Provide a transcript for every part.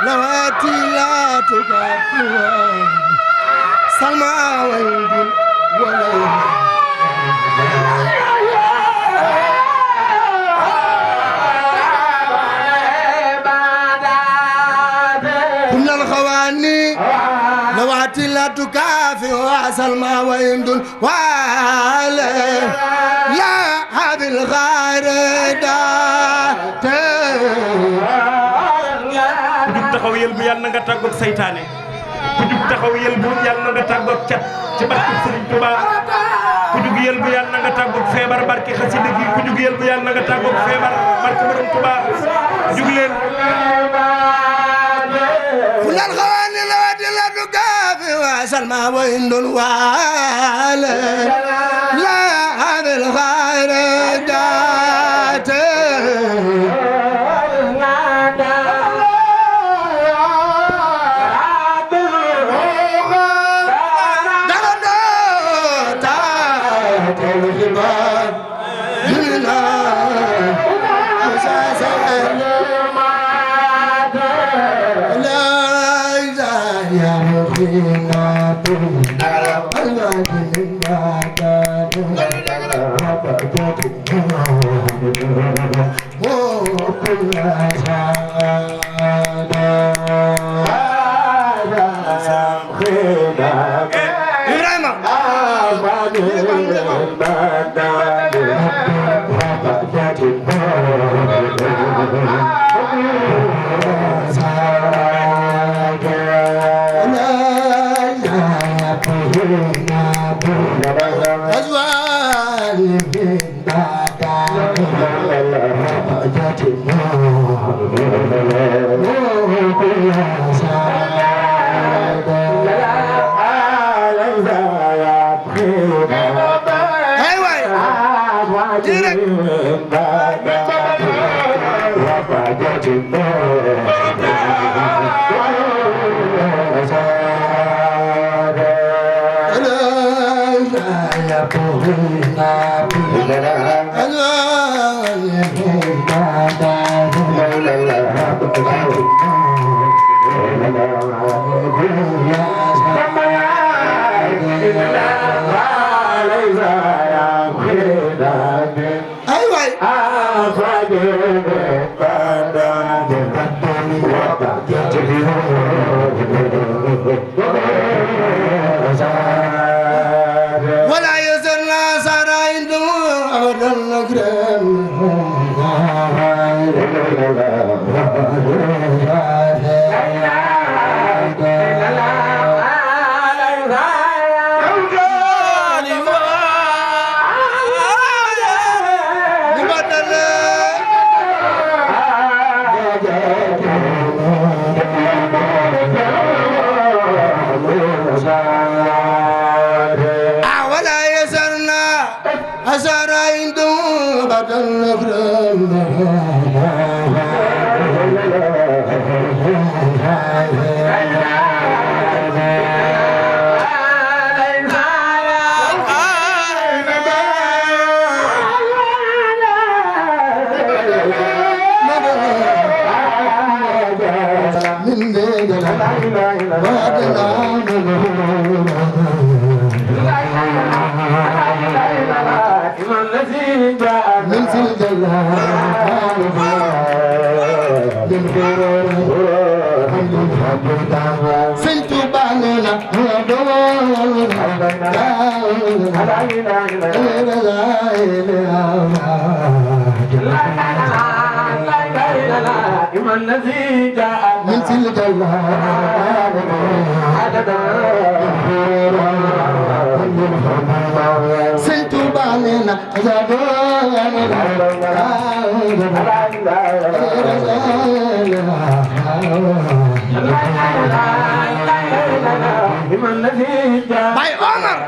نواتي لا تكافئ سلمى ويد ولا كل الخواني نواتي لا تكافئ سلمى ويد ولا يا هذه الغاردة taxaw yel bu yàlla na nga tàggoog saytaane ku jug taxaw yel bu yàlla na nga tàggoog cat ci barke Sëriñ Tuubaa ku jug yel bu yàlla na nga tàggoog feebar barke xasida gi ku jug yel bu yàlla na nga tàggoog feebar barke Borom Tuubaa jug leen fulal xawaani la wadi la du gaafi wa salma wa indun waale la hadil xayre daate ولا يزلنا سرايد أبدا نكرم الذي جاء من تلك الهام سنت بالنا باي عمر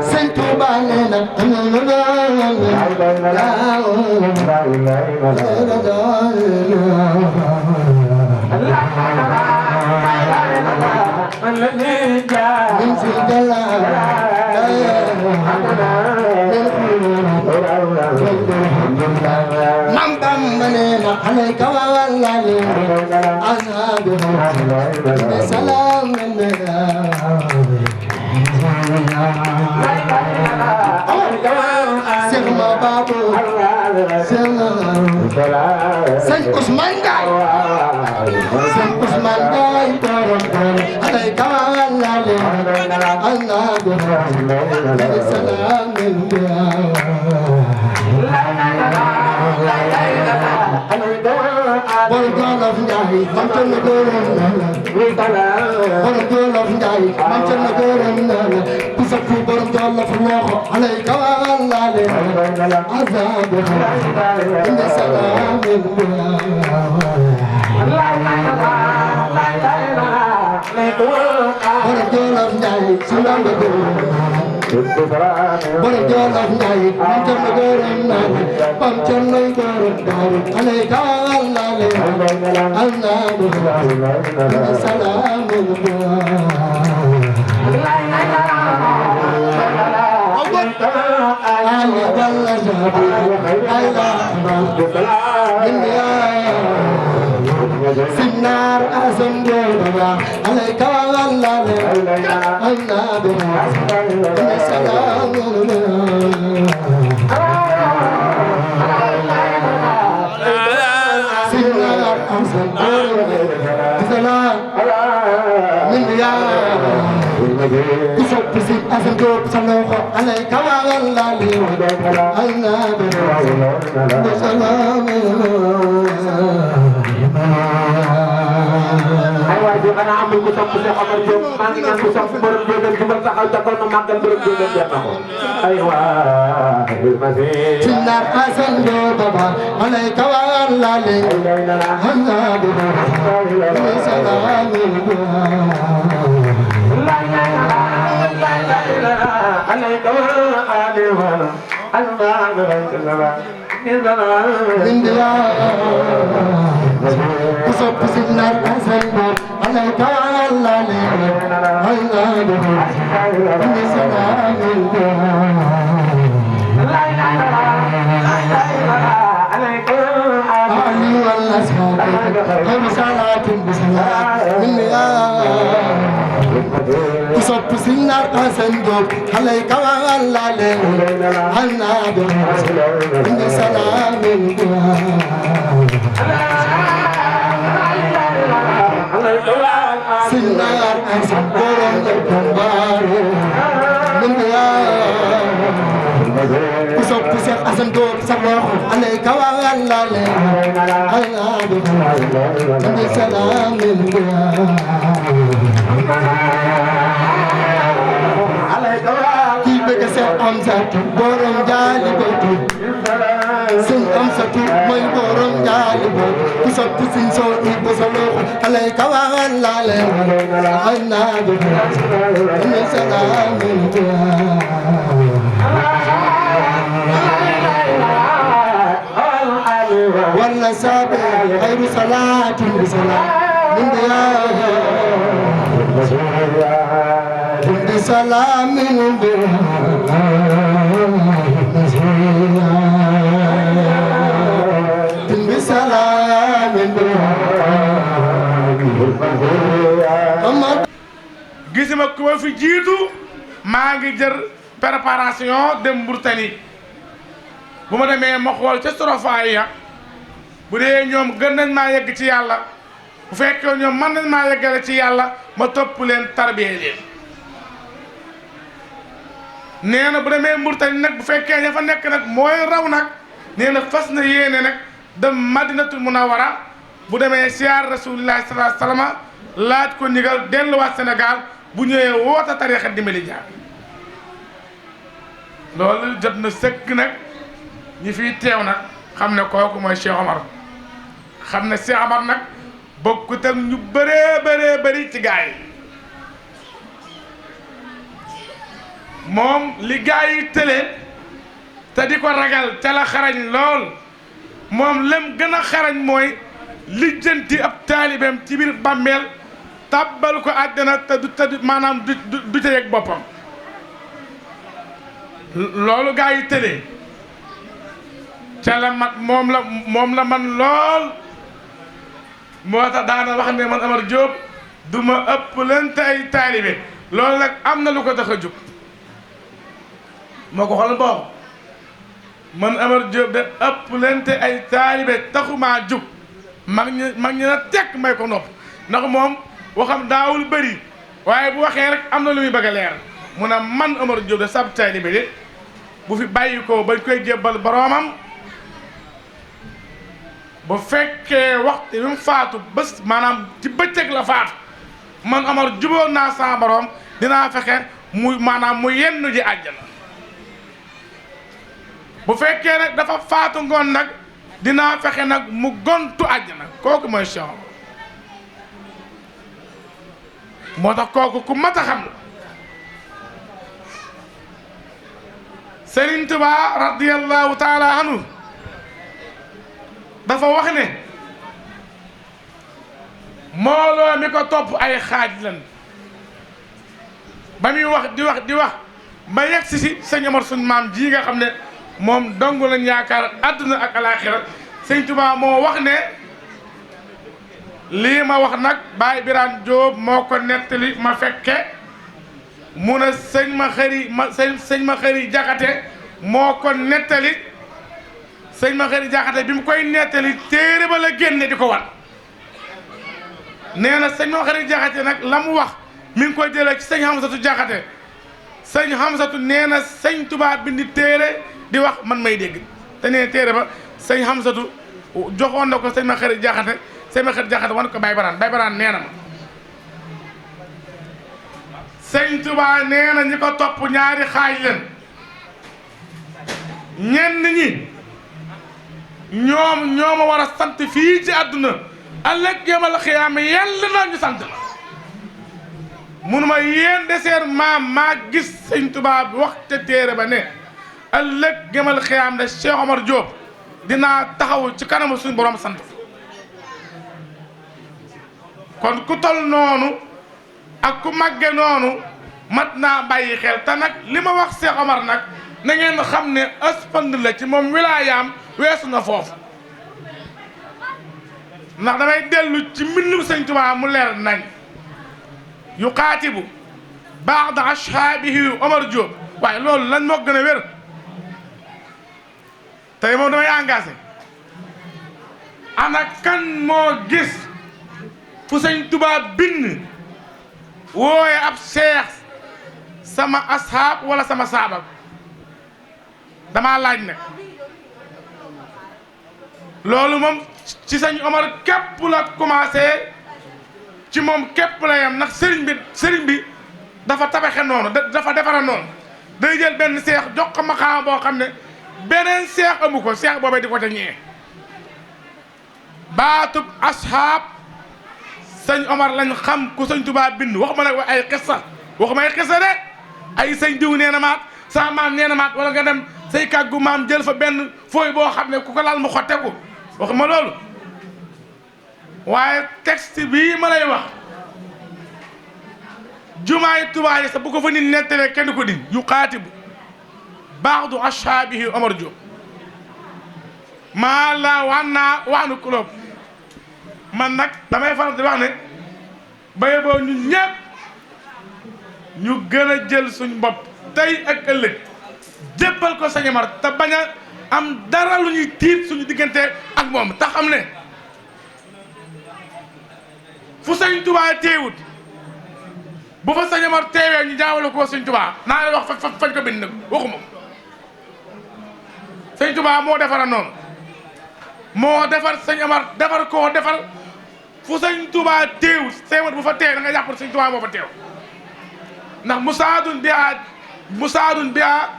سنت بالنا الذي جاء من سجلا عليك والله أنا بسلام مننا سيغما بابو سيغ عثمان جاي سيغ عثمان جاي عليك والله أنا بسلام مننا borom Jolof Njaay mam ca na gërëm na la borom Jolof Njaay mam ca na gërëm na la ku sa ku borom Jolof loxo alayka wallale azab inda salam borom Jolof Njaay sula nga gërëm borom Jolof Njaay mam ca na gërëm na la mam ca na gërëm daal alayka wallale Allah salam Ali walla jabi ayla Sinar azam dola alayka wallale Allah salam Kusok pisik asam jok saloko alayka wallali Allah salam ay waay di xanaa amul ku sopp Cheikh Omar Diop maa ngi ñaan ku sopp borom Diop di ba taxaw ca kaw na màggal borom Diop def na ko ay waay sinar asam jok baba alayka wallali Allah salam Kusok sinar asal alayka wallale Ali wal ashabi salatin Kusok sinar asal alayka wallale salamin sinar asal borom baru Kusok Cheikh Assane Diop sa loxo alayka wallale salamin ki bëgg Cheikh Amsatou borom jaali bëtu Sëñ Amsatou mooy borom jaali bëtu ku sopp Sëñ Soodi bu sa loxo alayka wallale salamin walla sabe khairu salatin bi salam min bi salamin bi salamin gisuma ku ma fi jiitu maa ngi jër préparation dem Mauritanie bu ma demee ma xool ca sorofaay ya bu dee ñoom gën nañ maa yegg ci yàlla bu fekkee ñoom mën nañ maa yeggale ci yàlla ma topp leen tarbiyee leen nee na bu demee Mauritanie nag bu fekkee ña fa nekk nag mooy raw nag nee na fas na yéene nag dem Madinatul Munawwara bu demee siyaar Rasulullah sallallahu alayhi wasallam laaj ko ndigal delluwaat Sénégal bu ñëwee woota tariixa dimbali jaar loolu jot na sëkk nag ñi fiy teew nag xam ne kooku mooy Cheikh Omar xam ne Cheikh Omar nag bokkut ak ñu bëree bëri ci gaa yi moom li gaa yi tële te di ko ragal ca la xarañ lool moom lem gën a xarañ mooy lijjanti ab taalibeem ci biir bàmmeel tàbbal ko àddina te du maanaam du ca yëg boppam loolu gaa yi tële ca la mat moom la man lool moo tax daana wax ne man Amar Diop du ma ëpp lente ay taalibe loolu nag am na lu ko tax a jóg moo ko xool boobu man Amar Diop de ëpp lente ay taalibe taxumaa jóg mag ñi na tekk may ko nopp ndax moom waxam daawul bëri waaye bu waxee rek am na lu muy bëgg a leer mu ne man Amar Diop de sab taalibe de bu fi bàyyi ko bañ koy jébbal boroomam bu fekkee waxtu bi mu faatu bés maanaam ci bëccëg la faatu man Amar jubóo naa sama borom dinaa fexe mu yenn ji àjjana bu fekkee nag dafa faatu ngoon nag dinaa fexe nag mu gontu àjjana kooku mooy Cheikh Omar moo tax kooku ku mat a xam la Sëriñ Tuubaa radiyallahu taala anhu dafa wax ne mbooloo mi ko topp ay xaaj lan ba muy wax di wax ba yegg si sëñ Omar suñ maam ji nga xam ne moom dong lañ yaakaar àdduna ak alaaxira sëñ Tuubaa moo wax ne lii ma wax nag Baay Biraan Jóob moo ko nettali ma fekke mu ne sëñ ma xëri jaxate moo ko nettali sëñ ma xëri jaxate bi mu koy nettali téere ba la génne di ko wan nee na sëñ ma xëri jaxate nag la mu wax mi ngi koy jëlee ci sëñ Hamsatu jaxate sëñ Hamsatu nee na sëñ Tuubaa bindi téere di wax man may dégg te nee téere ba sëñ Hamsatu joxoon na ko sëñ ma xëri jaxate sëñ ma xëri jaxate wan ko Baay Baraan nee na ma sëñ Tuubaa nee na ñi ko topp ñaari xaaj leen ñenn ñi ñoo ma war a sant fii ci àdduna ëllëg yawmal xiyaama yàlla na ñu sant la munuma yéen de seen maam maa gis sëñ Tuubaa bi wax te téere ba ne ëllëg yawmal xiyaama de Cheikh Omar Diop dinaa taxaw ci kanamu suñu borom sant kon ku tol noonu ak ku màgge noonu mat naa bàyyi xel te nag li ma wax Cheikh Omar nag na ngeen xam ne ëspand la ci moom wilaayaam weesu na foofu ndax damay dellu ci mbindum sëñ Tuubaa mu leer nañ yuqaatibu ba'da ashaabihi Omar Diop waaye loolu lan moo gën a wér tey moom damay engagé ana kan moo gis fu sëñ Tuubaa bind wooye ab seex sama ashaab wala sama saabab damaa laaj ne loolu moom ci sëñ Omar képp la commencé ci moom képp la yam ndax sëriñ bi dafa tabaxe noonu dafa defara noonu day jël benn seex jox ko maqaama boo xam ne beneen seex amu ko seex boobee di ko ca ñee baatub ashaab sëñ Omar lañ xam ku sëñ Tuubaa bind waxuma nag ay xissa waxuma ay xissa de ay sëñ diw nee na maat sa maam nee na maat wala nga dem say kàggu maam jël fa benn fooy boo xam ne ku ko laal mu xotteku waxuma loolu waaye texte bii ma lay wax jumaay Tuubaa yi sax bu ko fa nit nettalee kenn ko din yu xaatibu ba'du ashaabihi Omar Diop maa la wax nu kulóob man nag damay faral di wax ne baye boo ñun ñëpp ñu gën a jël suñ bopp tey ak ëllëg jébbal ko sëñ Omar te bañ a am dara lu ñuy tiit suñu diggante ak moom te xam ne fu sëñ Tuubaa teewut bu fa sëñ Omar teewee ñu jaawale ko sëñ Tuubaa naa leen wax fañ ko bind nag waxuma sëñ Tuubaa moo defara noonu moo defar sëñ Omar defar koo defar fu sëñ Tuubaa teewut sëñ Omar bu fa teew da nga jàpp sëñ Tuubaa moo fa teew ndax musaadun biha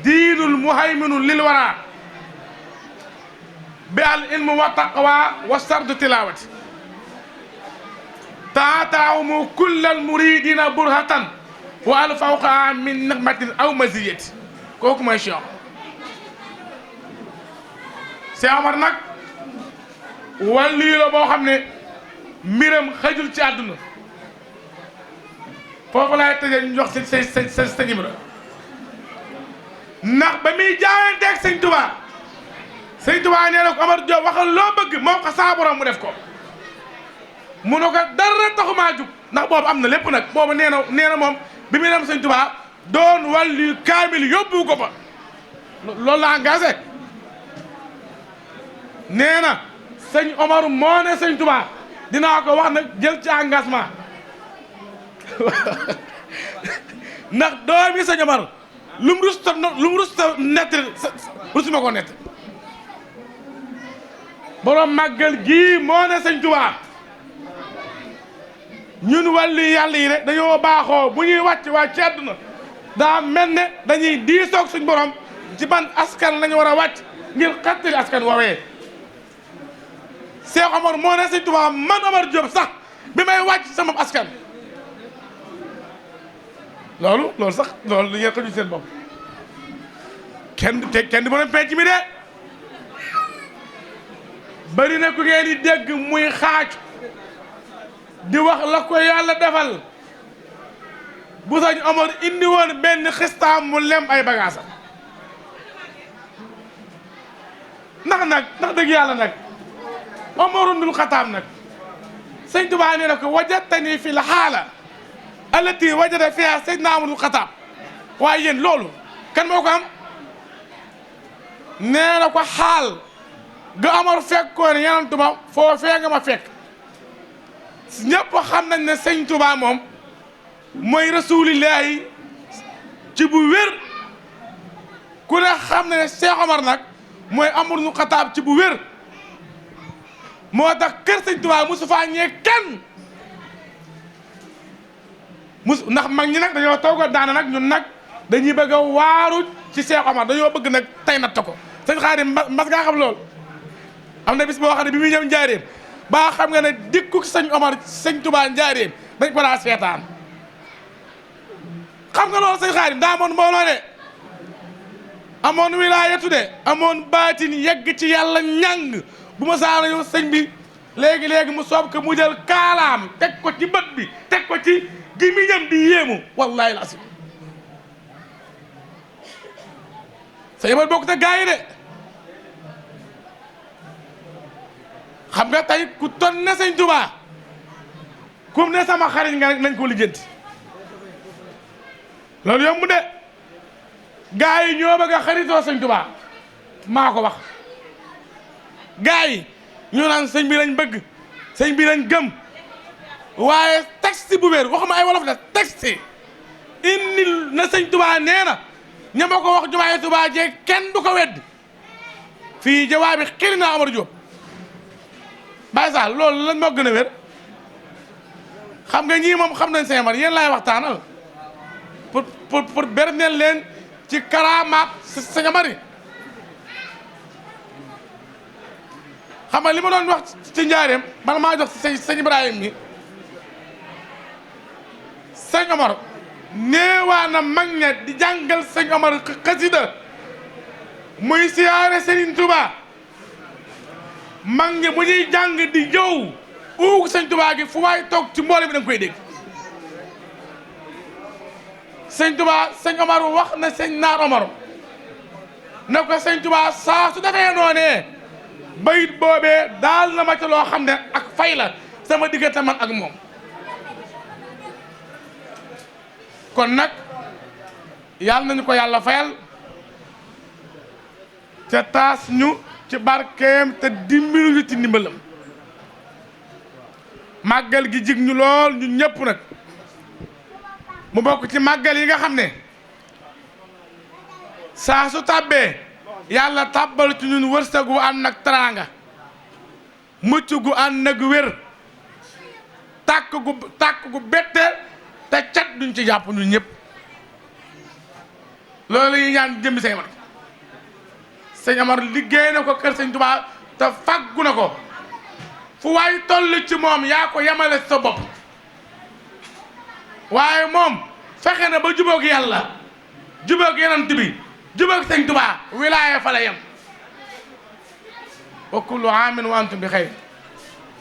diinul muhayminu lil wara bi al ilmu wa taqwa wa sardu tilawati taataahumu kullal muridina burhatan wa al fawqa min niqmatin aw maziyati kooku mooy Cheikh Omar nag wàllu la boo xam ne mbiram xajul ci àdduna foofu laay tëjee ñu jox sa numéro ndax ba muy jaayanteeg sëñ Tuubaa nee na ko Omar Diop waxal loo bëgg moo ko saa borom mu def ko mu ne ko dara taxumaa jug ndax boobu am na lépp nag boobu nee na moom bi muy dem sëñ Tuubaa doon wàllu kaamil yóbbu ko fa loolu la engagé nee na sëñ Omar moo ne sëñ Tuubaa dinaa ko wax nag jël ci engagement ndax doomi sëñ Omar lu mu rusta nett rusuma ko nett borom màggal gii moo ne sëñ Tuubaa ñun wàllu yàlla yi rek dañoo baaxoo bu ñuy wàcc waa ci àdduna daa mel ne dañuy diisoog suñ borom ci ban askan lañu war a wàcc ngir xattali askan woowee Cheikh Omar moo ne sëñ Tuubaa man Omar Diop sax bi may wàcc sama askan loolu sax loolu yéen xëju seen bopp kenn di mën a penc mi de bari na ku ngeen di dégg muy xaaj di wax la ko yàlla defal bu sañ Omar indi woon benn xistaam mu lem ay bagaasam ndax dëgg yàlla nag Omar ibnul Xattaab nag sëñ Tuubaa nee na ko wajatani fi l xaala allati wajada fiha sayyidina Umarul Xattaab waaye yéen loolu kan moo ko am nee na ko xaal ga Omar fekkoon Yonent ba foofee nga ma fekk ñëpp xam nañ ne sëñ Tuubaa moom mooy rasulillahi ci bu wér ku ne xam na ne Cheikh Omar nag mooy Omar ibnul Xattaab ci bu wér moo tax kër sëñ Tuubaa mosu faa ñee kenn ndax mag ñi nag dañoo toog daana nag ñun nag dañuy bëgg a waaru ci Cheikh Omar dañoo bëgg nag tey natt ko sëñ Xaadim mas ngaa xam loolu am na bis boo xam ne bi muy ñëw njaareem baa xam nga ne dikku sëñ Omar sëñ Tuubaa njaareem dañ ko daa seetaan xam nga loolu sëñ Xaadim daa amoon mbooloo de amoon wilaayatu de amoon baatin yegg ci yàlla ñàng bu ma saana yow sëñ bi léegi mu soob ko mu jël kaalaam teg ko ci bët bi teg ko ci gémmiñam di yéemu wallaahi lasim sëñ Omar bokk te gaa yi de xam nga tey ku ton ne sëñ Tuubaa kum ne sama xarit nga nañ ko lijjanti loolu yomb de gaa yi ñoo bëgg a xaritoo sëñ Tuubaa maa ko wax gaa yi ñu naan sëñ bi lañ bëgg sëñ bi lañ gëm waaye texte bu wér waxuma ay wolof la texte indil na sëñ Tuubaa nee na ña ma ko wax jumaay Tuubaa jeeg kenn du ko wedd fii jawaabi xiri naa Omar Diop Baye Sall loolu lan moo gën a wér xam nga ñii moom xam nañ sëñ Omar yéen laay waxtaanal pour berneel leen ci karaamaat sëñ Omar yi xam nga li ma doon wax ci njaareem man maa jox sëñ Ibrahima mi sëñ Omar néewaa na mag ña di jàngal sëñ Omar xasida muy siyaare Sëriñ Tuubaa mag ñi bu ñuy jàng di jëw uug sëñ Tuubaa gi fu waay toog ci mboole bi da nga koy dégg sëñ Tuubaa sëñ Omar wax na sëñ Naar Omar na ko sëñ Tuubaa saa su defee noonee bayit boobee daal na ma ca loo xam ne ak fay la sama diggante man ak moom kon nag yàlla nañu ko yàlla fayal te taas ñu ci barkeem te dimbalu ñu ci ndimbalam màggal gi jig ñu lool ñu ñëpp nag mu bokk ci màggal yi nga xam ne saa su tàbbee yàlla tàbbal ci ñun wërsëg gu ànd ak teraanga mucc gu ànd ak wér tàkk gu bette te cat duñ ci jàpp ñun ñëpp loolu yi ñaan jëmbi sëñ Omar sëñ Omar liggéey na ko kër sëñ Tuubaa te faggu na ko fu waay toll ci moom yaa ko yemale sa bopp waaye moom fexe na ba jubóog yàlla jubóog yonent bi jubóog sëñ Tuubaa wilaaya fa la yem wa kullu aamin wa antum bi xayr